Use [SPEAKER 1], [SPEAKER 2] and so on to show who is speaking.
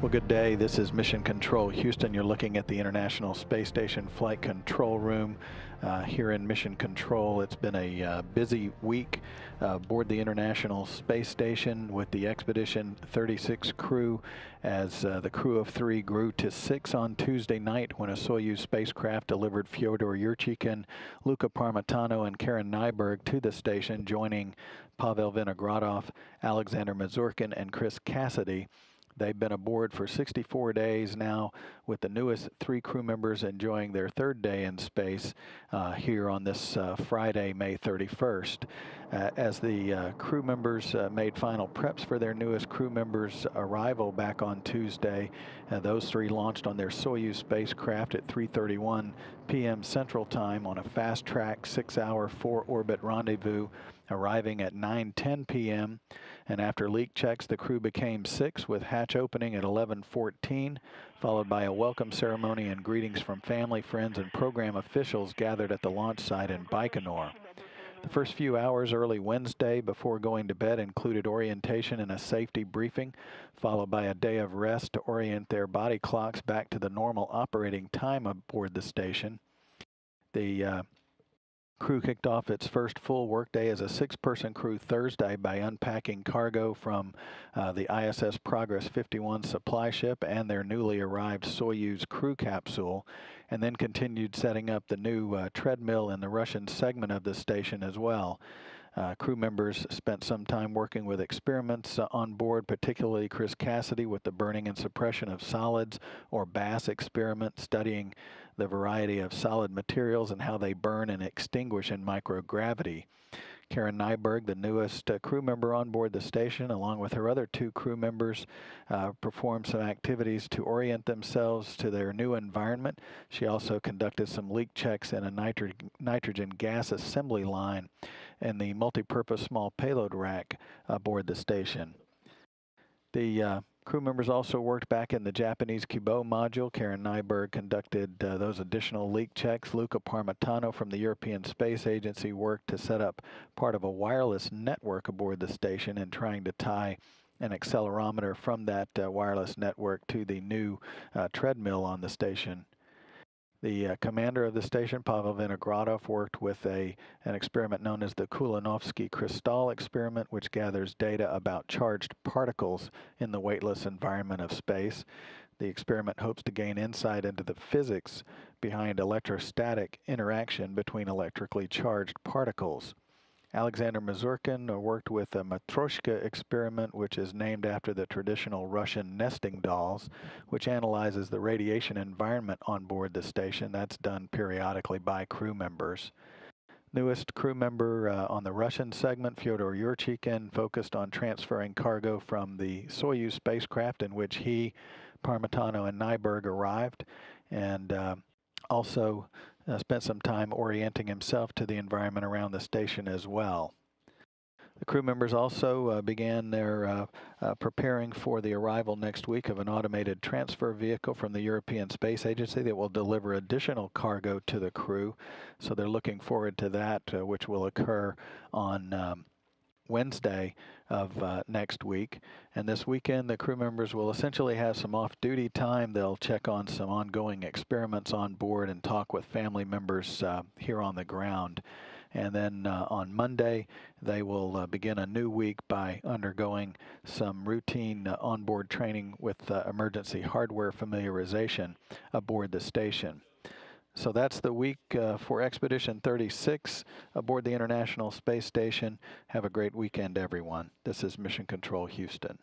[SPEAKER 1] Well, good day. This is Mission Control Houston. You're looking at the International Space Station Flight Control Room here in Mission Control. It's been a busy week aboard the International Space Station with the Expedition 36 crew as the crew of 3 grew to 6 on Tuesday night when a Soyuz spacecraft delivered Fyodor Yurchikhin, Luca Parmitano, and Karen Nyberg to the station, joining Pavel Vinogradov, Alexander Mazurkin, and Chris Cassidy. They've been aboard for 64 days now, with the newest 3 crew members enjoying their 3rd day in space here on this Friday, May 31st. As the crew members made final preps for their newest crew members' arrival back on Tuesday, those 3 launched on their Soyuz spacecraft at 3:31 p.m. Central Time on a fast-track 6-hour 4-orbit rendezvous, arriving at 9:10 p.m. And after leak checks, the crew became 6 with hatch opening at 11:14, followed by a welcome ceremony and greetings from family, friends, and program officials gathered at the launch site in Baikonur. The first few hours early Wednesday before going to bed included orientation and a safety briefing, followed by a day of rest to orient their body clocks back to the normal operating time aboard the station. The crew kicked off its first full workday as a 6-person crew Thursday by unpacking cargo from the ISS Progress 51 supply ship and their newly arrived Soyuz crew capsule, and then continued setting up the new treadmill in the Russian segment of the station as well. Crew members spent some time working with experiments on board, particularly Chris Cassidy with the burning and suppression of solids, or BASS experiment, studying the variety of solid materials and how they burn and extinguish in microgravity. Karen Nyberg, the newest crew member on board the station, along with her other 2 crew members, performed some activities to orient themselves to their new environment. She also conducted some leak checks in a nitrogen gas assembly line in the multi-purpose small payload rack aboard the station. The crew members also worked back in the Japanese Kibo module. Karen Nyberg conducted those additional leak checks. Luca Parmitano from the European Space Agency worked to set up part of a wireless network aboard the station and trying to tie an accelerometer from that wireless network to the new treadmill on the station. The commander of the station, Pavel Vinogradov, worked with an experiment known as the Kulanovsky crystal experiment, which gathers data about charged particles in the weightless environment of space. The experiment hopes to gain insight into the physics behind electrostatic interaction between electrically charged particles. Alexander Mazurkin worked with a Matryoshka experiment, which is named after the traditional Russian nesting dolls, which analyzes the radiation environment on board the station. That's done periodically by crew members. Newest crew member on the Russian segment, Fyodor Yurchikhin, focused on transferring cargo from the Soyuz spacecraft in which he, Parmitano, and Nyberg arrived, and also spent some time orienting himself to the environment around the station as well. The crew members also began their preparing for the arrival next week of an automated transfer vehicle from the European Space Agency that will deliver additional cargo to the crew. So they're looking forward to that, which will occur on Wednesday of next week. And this weekend, the crew members will essentially have some off-duty time. They'll check on some ongoing experiments on board and talk with family members here on the ground. And then on Monday, they will begin a new week by undergoing some routine onboard training with emergency hardware familiarization aboard the station. So that's the week for Expedition 36 aboard the International Space Station. Have a great weekend, everyone. This is Mission Control Houston.